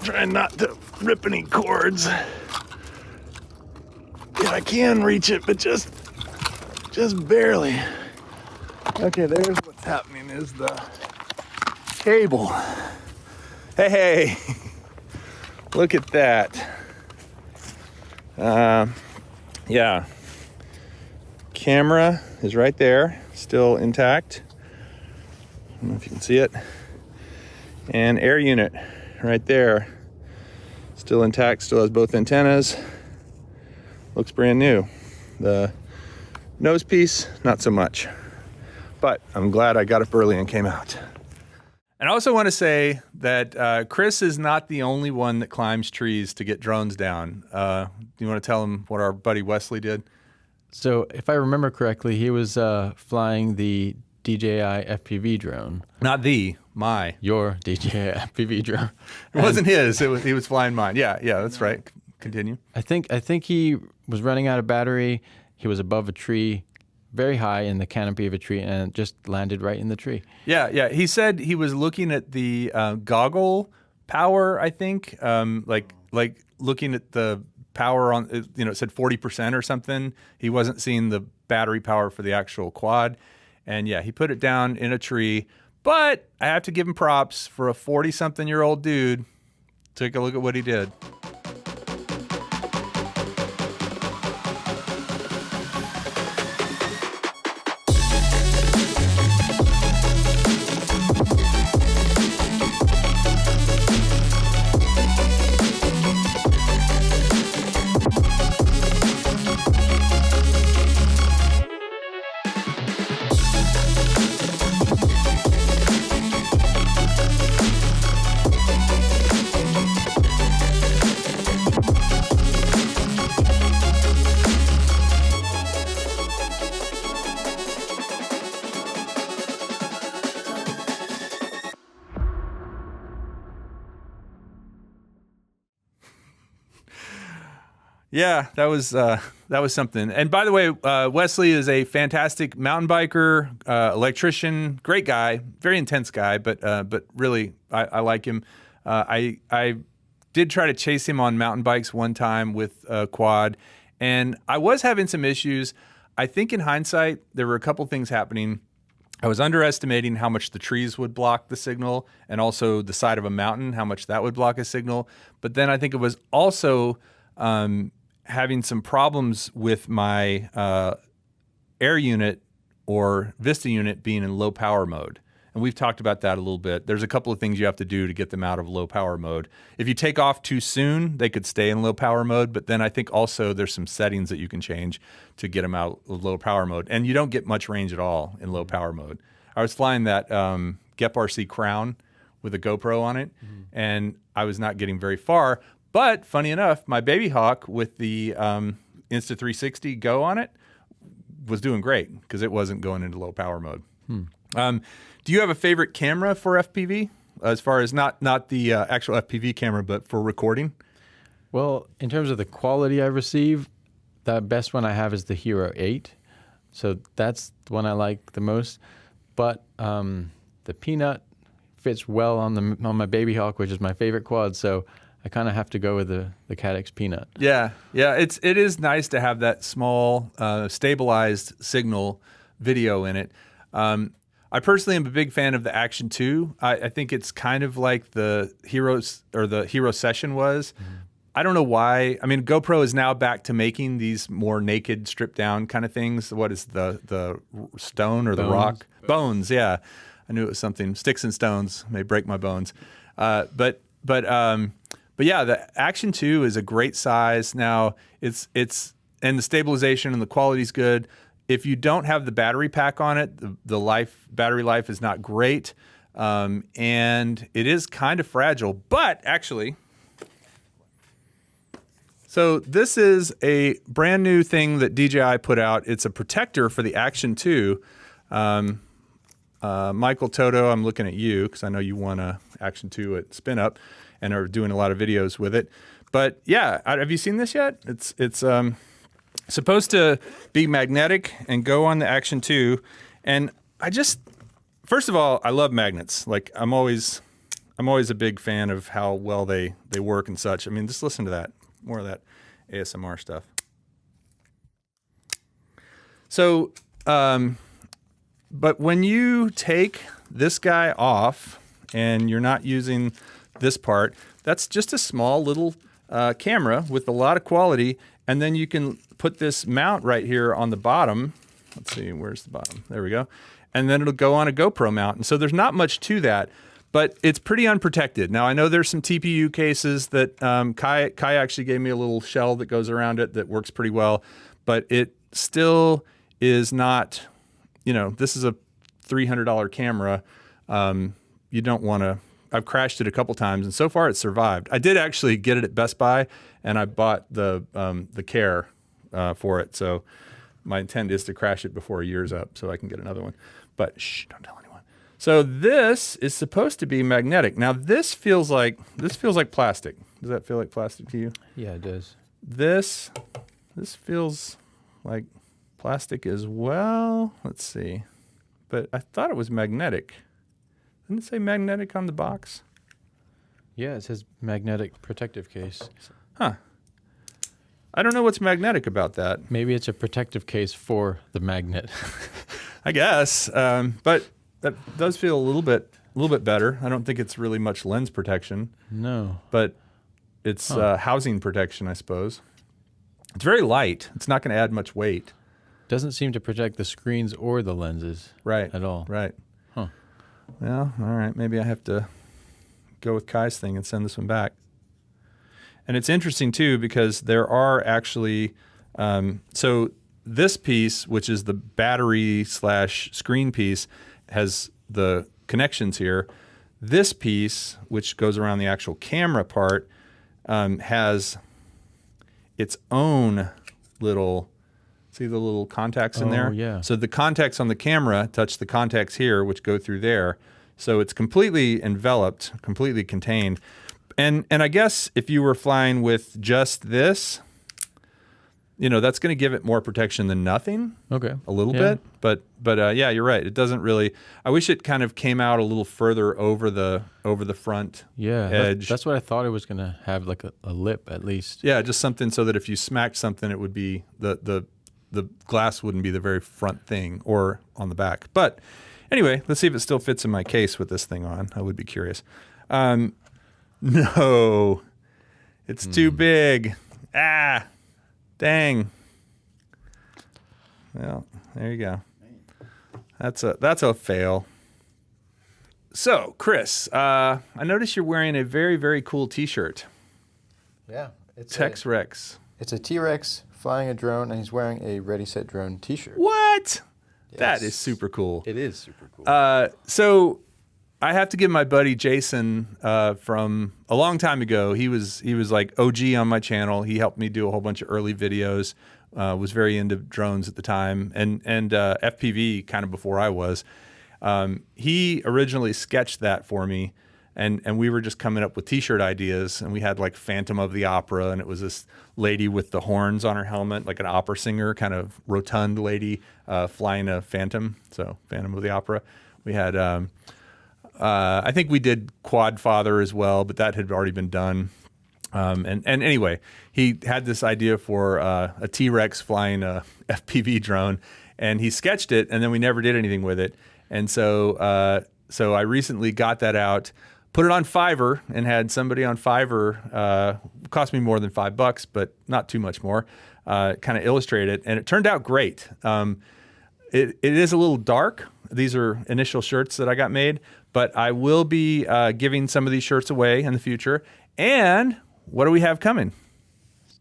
Trying not to rip any cords. Yeah, I can reach it, but just barely. Okay, there's what's happening is the cable. Hey, look at that. Yeah. Camera is right there, still intact. I don't know if you can see it. And air unit right there, still intact, still has both antennas. Looks brand new. The nose piece, not so much. But I'm glad I got up early and came out. And I also want to say that Kris is not the only one that climbs trees to get drones down. Do you want to tell him what our buddy Wesley did? So if I remember correctly, he was flying the DJI FPV drone. Not my. Your DJI FPV drone. It wasn't his. He was flying mine. Yeah, that's right. Continue. I think he was running out of battery. He was above a tree, very high in the canopy of a tree, and it just landed right in the tree. Yeah. He said he was looking at the goggle power, I think, like looking at the power on, it said 40% or something. He wasn't seeing the battery power for the actual quad. And yeah, he put it down in a tree. But I have to give him props for a 40-something-year-old dude. Take a look at what he did. Yeah, that was something. And by the way, Wesley is a fantastic mountain biker, electrician, great guy, very intense guy, but really I like him. I did try to chase him on mountain bikes one time with a quad, and I was having some issues. I think in hindsight, there were a couple things happening. I was underestimating how much the trees would block the signal, and also the side of a mountain, how much that would block a signal. But then I think it was also having some problems with my air unit or Vista unit being in low power mode. And we've talked about that a little bit. There's a couple of things you have to do to get them out of low power mode. If you take off too soon, they could stay in low power mode. But then I think also there's some settings that you can change to get them out of low power mode. And you don't get much range at all in low power mode. I was flying that Gep RC Crown with a GoPro on it, and I was not getting very far. But funny enough, my Baby Hawk with the Insta360 Go on it was doing great because it wasn't going into low power mode. Do you have a favorite camera for FPV, as far as not the actual FPV camera, but for recording? Well, in terms of the quality I receive, the best one I have is the Hero 8. So that's the one I like the most. But the Peanut fits well on my Baby Hawk, which is my favorite quad. So I kind of have to go with the Caddx Peanut. Yeah. It is nice to have that small stabilized signal video in it. I personally am a big fan of the Action 2. I think it's kind of like the Heroes or the Hero Session was. I don't know why. I mean, GoPro is now back to making these more naked, stripped down kind of things. What is the stone or the rock? Bones. Yeah, I knew it was something. Sticks and stones may break my bones. But yeah, the Action 2 is a great size. Now it's and the stabilization and the quality is good. If you don't have the battery pack on it, the battery life is not great, and it is kind of fragile. But actually, so this is a brand new thing that DJI put out. It's a protector for the Action 2. Michael Toto, I'm looking at you because I know you won a Action 2 at Spin Up and are doing a lot of videos with it. But yeah, have you seen this yet? It's supposed to be magnetic and go on the Action 2. And first of all, I love magnets. Like I'm always a big fan of how well they work and such. I mean, just listen to that. More of that ASMR stuff. So, but when you take this guy off and you're not using this part, that's just a small little camera with a lot of quality, and then you can put this mount right here on the bottom. Let's see, where's the bottom? There we go. And then it'll go on a GoPro mount. And so there's not much to that, but it's pretty unprotected. Now, I know there's some TPU cases that Kai actually gave me a little shell that goes around it that works pretty well, but it still is not, this is a $300 camera. You don't want to, I've crashed it a couple times, and so far it's survived. I did actually get it at Best Buy, and I bought the care for it. So my intent is to crash it before a year's up so I can get another one. But shh, don't tell anyone. So this is supposed to be magnetic. Now this feels like plastic. Does that feel like plastic to you? Yeah, it does. This feels like plastic as well. Let's see. But I thought it was magnetic. Didn't it say magnetic on the box? Yeah, it says magnetic protective case. Huh. I don't know what's magnetic about that. Maybe it's a protective case for the magnet. I guess, but that does feel a little bit better. I don't think it's really much lens protection. No, but it's housing protection, I suppose. It's very light. It's not going to add much weight. Doesn't seem to protect the screens or the lenses, at all. Right. Huh. Well, all right. Maybe I have to go with Kai's thing and send this one back. And it's interesting too because there are actually so. This piece, which is the battery / screen piece, has the connections here. This piece, which goes around the actual camera part, has its own little, see the little contacts in there? Yeah. So the contacts on the camera touch the contacts here, which go through there. So it's completely enveloped, completely contained. And I guess if you were flying with just this, that's going to give it more protection than nothing. Okay. A little bit. But yeah, you're right. It doesn't really, I wish it kind of came out a little further over the front edge. That's what I thought it was going to have, like a lip at least. Yeah, just something so that if you smacked something, it would be, the glass wouldn't be the very front thing or on the back. But anyway, let's see if it still fits in my case with this thing on. I would be curious. No, it's too big. Dang. Well, there you go. That's a fail. So, Kris, I noticed you're wearing a very, very cool T-shirt. Yeah. It's Tex Rex. It's a T-Rex flying a drone, and he's wearing a Ready, Set, Drone T-shirt. What? Yes. That is super cool. It is super cool. So I have to give my buddy Jason from a long time ago. He was like OG on my channel. He helped me do a whole bunch of early videos. Was very into drones at the time, and FPV kind of before I was. He originally sketched that for me, and we were just coming up with T-shirt ideas. And we had like Phantom of the Opera, and it was this lady with the horns on her helmet, like an opera singer, kind of rotund lady flying a Phantom. So Phantom of the Opera. We had. I think we did Quad Father as well, but that had already been done. And anyway, he had this idea for a T-Rex flying a FPV drone, and he sketched it, and then we never did anything with it. And so I recently got that out, put it on Fiverr, and had somebody on Fiverr, cost me more than $5, but not too much more, kind of illustrate it, and it turned out great. It is a little dark. These are initial shirts that I got made, but I will be giving some of these shirts away in the future. And what do we have coming?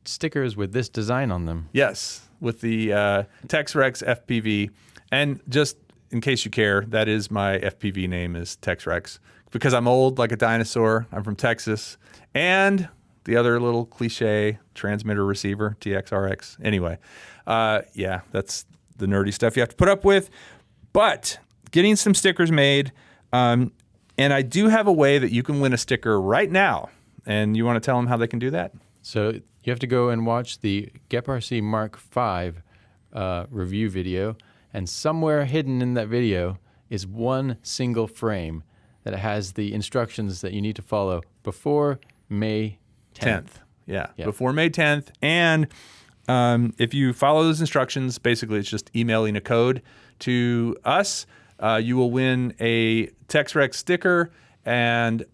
Stickers with this design on them. Yes, with the Tex Rex FPV. And just in case you care, that is my FPV name is Tex Rex because I'm old like a dinosaur. I'm from Texas. And the other little cliche transmitter receiver, TXRX. Anyway, yeah, that's the nerdy stuff you have to put up with. But getting some stickers made, and I do have a way that you can win a sticker right now. And you want to tell them how they can do that? So you have to go and watch the GEP-RC Mark V review video, and somewhere hidden in that video is one single frame that has the instructions that you need to follow before May 10th. Yeah, before May 10th. And if you follow those instructions, basically it's just emailing a code to us. You will win a Tex Rex sticker and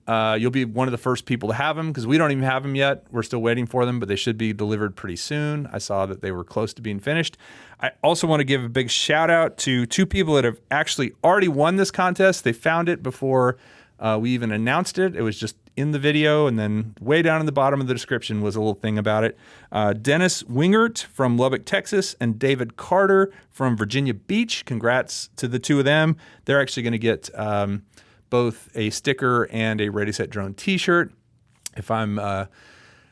you'll be one of the first people to have them because we don't even have them yet. We're still waiting for them, but they should be delivered pretty soon. I saw that they were close to being finished. I also want to give a big shout out to 2 people that have actually already won this contest. They found it before we even announced it. It was just in the video, and then way down in the bottom of the description was a little thing about it. Dennis Wingert from Lubbock, Texas, and David Carter from Virginia Beach. Congrats to the 2 of them. They're actually going to get both a sticker and a Ready Set Drone t-shirt. If I'm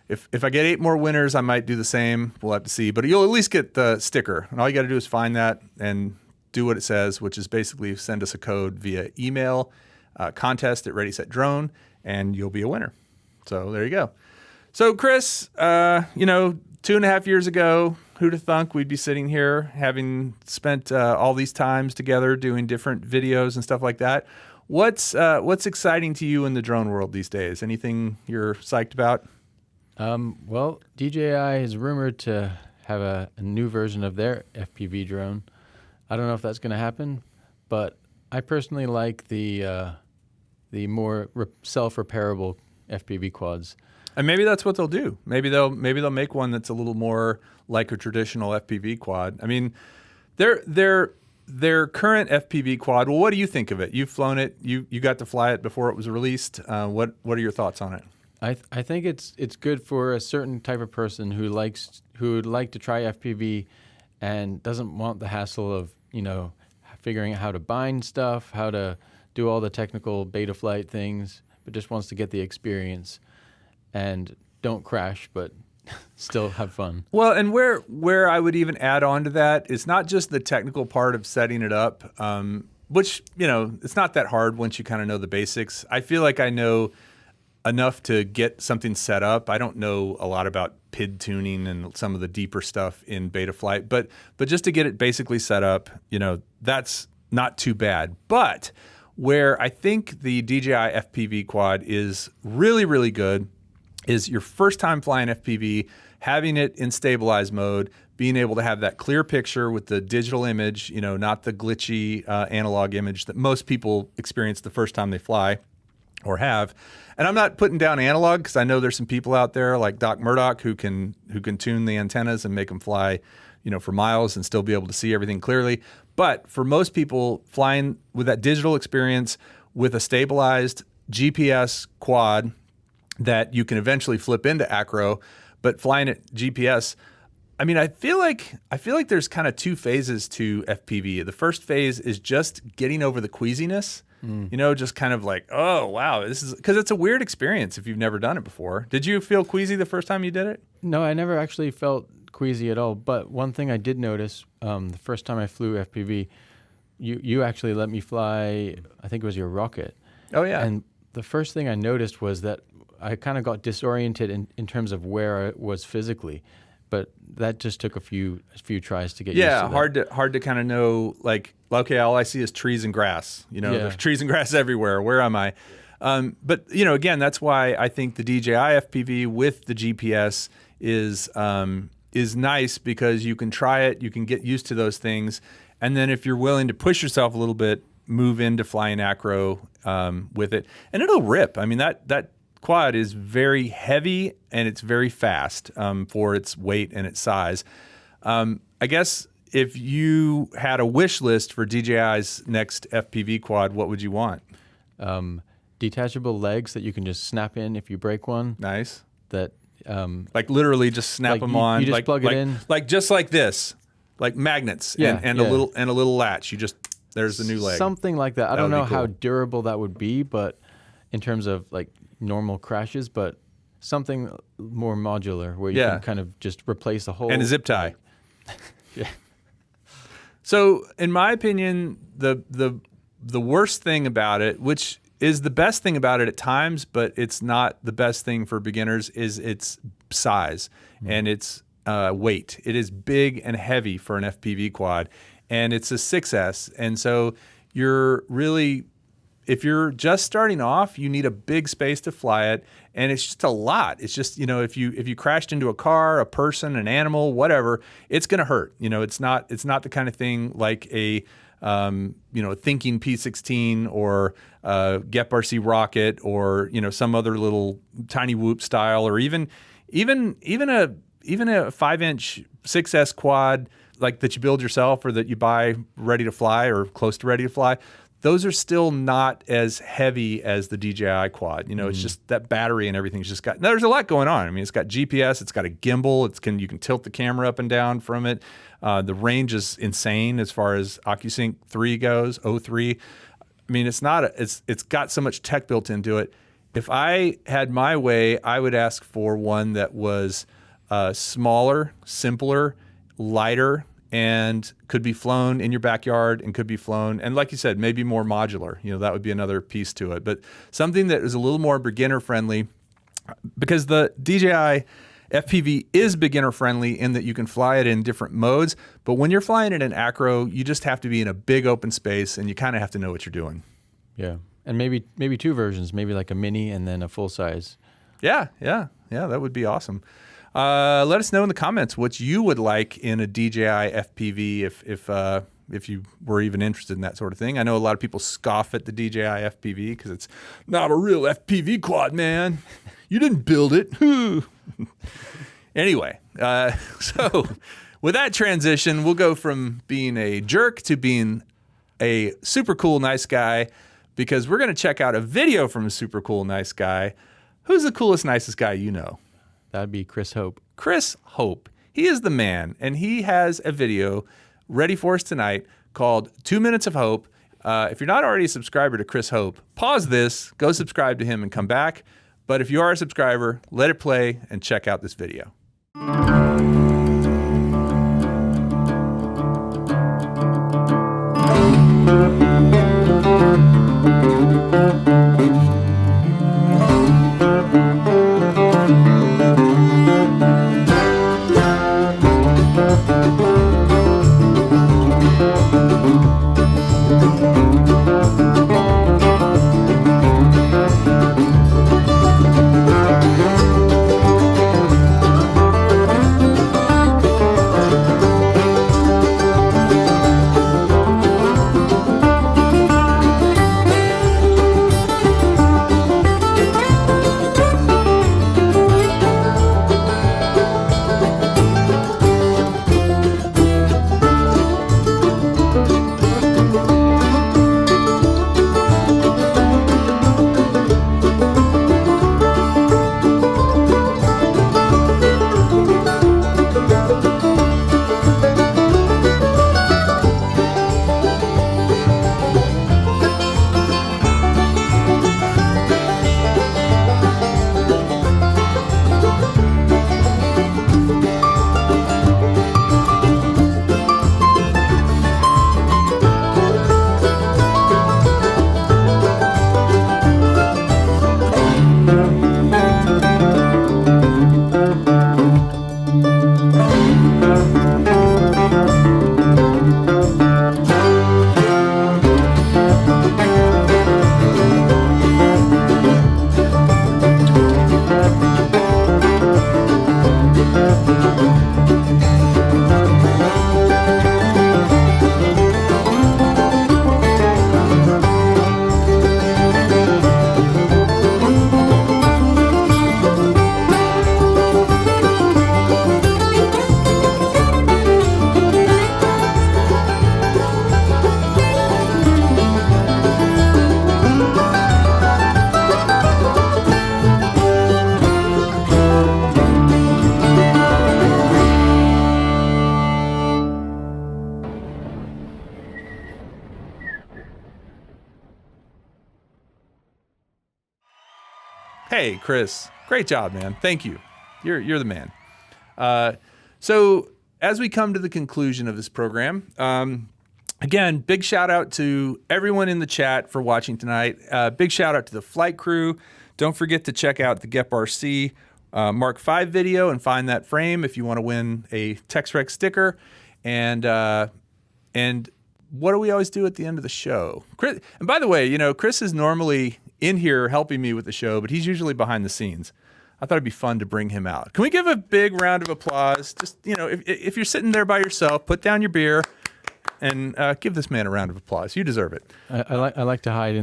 if I get 8 more winners, I might do the same. We'll have to see, but you'll at least get the sticker, and all you got to do is find that and do what it says, which is basically send us a code via email, contest at Ready Set Drone, and you'll be a winner. So there you go. So Kris, 2.5 years ago, who'd have thunk we'd be sitting here having spent all these times together doing different videos and stuff like that. What's exciting to you in the drone world these days? Anything you're psyched about? Well, DJI is rumored to have a new version of their FPV drone. I don't know if that's going to happen, but I personally like the more self-repairable FPV quads. And maybe that's what they'll do. Maybe they'll make one that's a little more like a traditional FPV quad. I mean, their current FPV quad. Well, what do you think of it? You've flown it. You got to fly it before it was released. What are your thoughts on it? I think it's good for a certain type of person who would like to try FPV and doesn't want the hassle of figuring out how to bind stuff, how to do all the technical beta flight things, but just wants to get the experience and don't crash, but still have fun. Well, and where I would even add on to that is not just the technical part of setting it up, which, it's not that hard once you kind of know the basics. I feel like I know enough to get something set up. I don't know a lot about PID tuning and some of the deeper stuff in beta flight, but just to get it basically set up, that's not too bad. But where I think the DJI FPV quad is really, really good is your first time flying FPV, having it in stabilized mode, being able to have that clear picture with the digital image, not the glitchy analog image that most people experience the first time they fly or have. And I'm not putting down analog because I know there's some people out there like Doc Murdoch who can tune the antennas and make them fly, for miles and still be able to see everything clearly. But for most people, flying with that digital experience with a stabilized GPS quad that you can eventually flip into acro, but flying at GPS, I mean, I feel like there's kind of 2 phases to FPV. The first phase is just getting over the queasiness. Just kind of like, oh, wow, this is because it's a weird experience if you've never done it before. Did you feel queasy the first time you did it? No, I never actually felt queasy at all. But one thing I did notice the first time I flew FPV, you actually let me fly, I think it was your rocket. Oh, yeah. And the first thing I noticed was that I kind of got disoriented in terms of where I was physically. But that just took a few tries to get used to that. hard to kind of know, like, okay, all I see is trees and grass. There's trees and grass everywhere. Where am I? But again, that's why I think the DJI FPV with the GPS is nice because you can try it, you can get used to those things, and then if you're willing to push yourself a little bit, move into flying acro with it, and it'll rip. I mean, that quad is very heavy and it's very fast for its weight and its size. I guess if you had a wish list for DJI's next FPV quad, what would you want? Detachable legs that you can just snap in if you break one. Nice. That like literally just snap them on. You just plug it in. Like just like this, like magnets and a little latch. There's the new leg. Something like that. I don't know how durable that would be, but in terms of like normal crashes, but something more modular where you can kind of just replace the whole and a zip tie. Yeah. So, in my opinion, the worst thing about it, which is the best thing about it at times, but it's not the best thing for beginners, is its size and its weight. It is big and heavy for an FPV quad, and it's a 6S, and so you're really, if you're just starting off, you need a big space to fly it, and it's just a lot. It's just, if you crashed into a car, a person, an animal, whatever, it's going to hurt. It's not the kind of thing like a a Thinking P16 or Gep RC rocket or some other little tiny whoop style, or even a 5-inch 6S quad like that you build yourself or that you buy ready to fly or close to ready to fly. Those are still not as heavy as the DJI quad. It's just that battery and everything's just got. Now, there's a lot going on. I mean, it's got GPS, it's got a gimbal, you can tilt the camera up and down from it. The range is insane as far as OcuSync 3 goes, O3. I mean, it's got so much tech built into it. If I had my way, I would ask for one that was smaller, simpler, lighter, and could be flown in your backyard and could be flown, and like you said, maybe more modular. That would be another piece to it. But something that is a little more beginner friendly, because the DJI FPV is beginner friendly in that you can fly it in different modes. But when you're flying it in acro, you just have to be in a big open space and you kind of have to know what you're doing. Yeah. And maybe 2 versions, maybe like a mini and then a full size. Yeah, that would be awesome. Let us know in the comments what you would like in a DJI FPV if you were even interested in that sort of thing. I know a lot of people scoff at the DJI FPV because it's not a real FPV quad, man. You didn't build it. Anyway, so with that transition, we'll go from being a jerk to being a super cool, nice guy, because we're going to check out a video from a super cool, nice guy. Who's the coolest, nicest guy you know? That'd be Kris Hope. Kris Hope. He is the man, and he has a video ready for us tonight called 2 Minutes of Hope. If you're not already a subscriber to Kris Hope, pause this, go subscribe to him, and come back. But if you are a subscriber, let it play and check out this video. Hey, Kris, great job, man. Thank you. You're the man. So as we come to the conclusion of this program, again, big shout out to everyone in the chat for watching tonight. Big shout out to the flight crew. Don't forget to check out the Gep RC Mark V video and find that frame if you want to win a TexRec sticker. And what do we always do at the end of the show? Kris, and by the way, you know, Kris is normally in here helping me with the show, but he's usually behind the scenes. I thought it'd be fun to bring him out. Can we give a big round of applause? Just, you know, if you're sitting there by yourself, put down your beer, and give this man a round of applause. You deserve it. I like to hide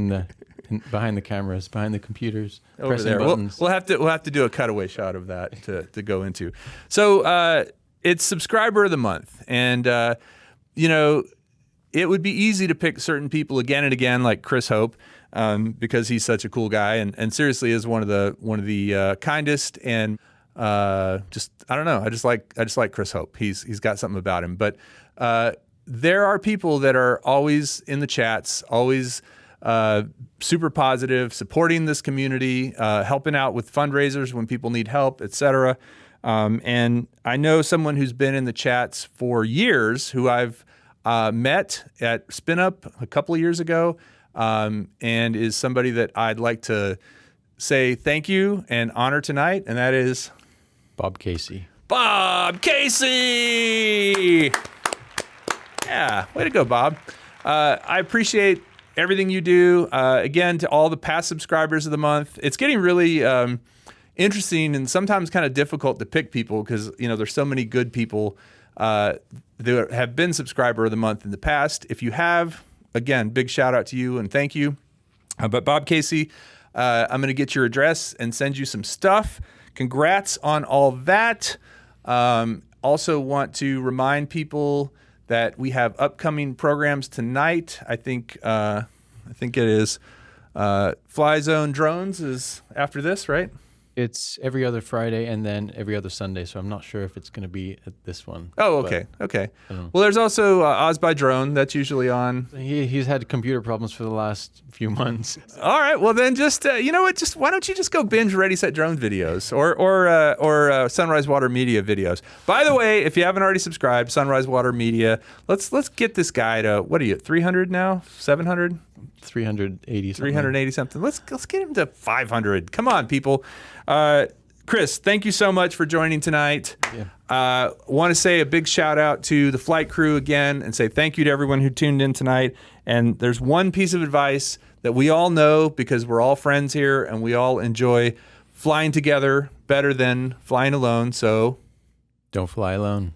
behind the cameras, behind the computers, Over pressing there. buttons. We'll have to do a cutaway shot of that to go into. So it's subscriber of the month, and it would be easy to pick certain people again and again, like Kris Hope, because he's such a cool guy, and seriously is one of the kindest, and just I don't know. I just like Kris Hope. He's got something about him. But there are people that are always in the chats, always super positive, supporting this community, helping out with fundraisers when people need help, etc. And I know someone who's been in the chats for years, who I've met at Spin Up a couple of years ago, and is somebody that I'd like to say thank you and honor tonight, and that is Bob Casey. Bob Casey! Yeah, way to go, Bob. I appreciate everything you do. Again, to all the past subscribers of the month, it's getting really interesting and sometimes kind of difficult to pick people because, there's so many good people that have been subscriber of the month in the past. If you have, again, big shout out to you and thank you. But Bob Casey, I'm going to get your address and send you some stuff. Congrats on all that. Also want to remind people that we have upcoming programs tonight. I think it is Fly Zone Drones is after this, right? It's every other Friday and then every other Sunday, so I'm not sure if it's going to be at this one. Oh, okay, okay. Well, there's also Oz by Drone. That's usually on. He's had computer problems for the last few months. All right, well then just, you know what, just why don't you just go binge Ready, Set, Drone videos or Sunrise Water Media videos. By the way, if you haven't already subscribed, Sunrise Water Media, let's get this guy to, what are you, 300 now? 700? 380 something. 380 something. Let's get him to 500. Come on, people. Kris, thank you so much for joining tonight. Yeah. Want to say a big shout out to the flight crew again and say thank you to everyone who tuned in tonight. And there's one piece of advice that we all know because we're all friends here and we all enjoy flying together better than flying alone. So don't fly alone.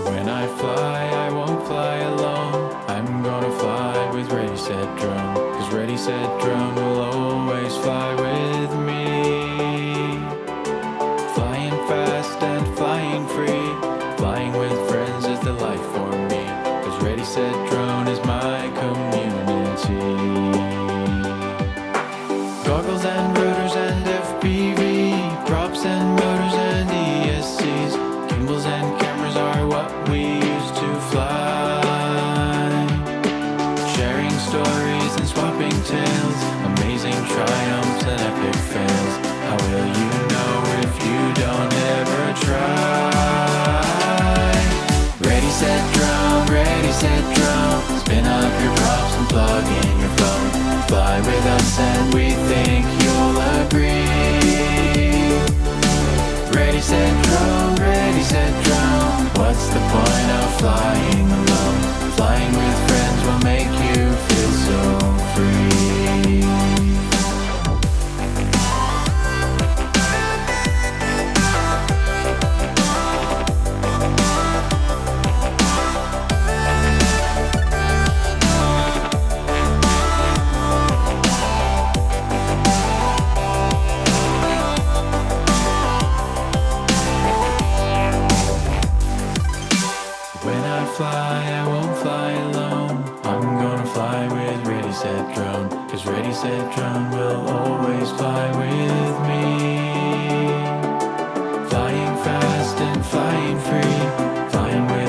When I fly, I won't fly alone. I'm gonna fly with Ready, Set, Drone. 'Cause Ready, Set, Drone will always fly with me. Flying fast and flying free. Flying with friends is the life for me. 'Cause Ready, Set, Drone is my community. Goggles and rotors and FPV. Props and motors and ESCs. Gimbals and cameras are what we use to fly. Sharing stories and swapping tales. Amazing triumphs and epic fails. How will you know if you don't ever try? Ready, set, drone, ready, set, drone. Spin up your props and plug in your phone. Fly with us and we think you'll agree. Ready, set, drone, ready, set, drone. What's the point of flying alone? Flying with friends will make you feel so free. I won't fly alone. I'm gonna fly with Ready, Set, Drone. 'Cause Ready, Set, Drone will always fly with me. Flying fast and flying free. Flying with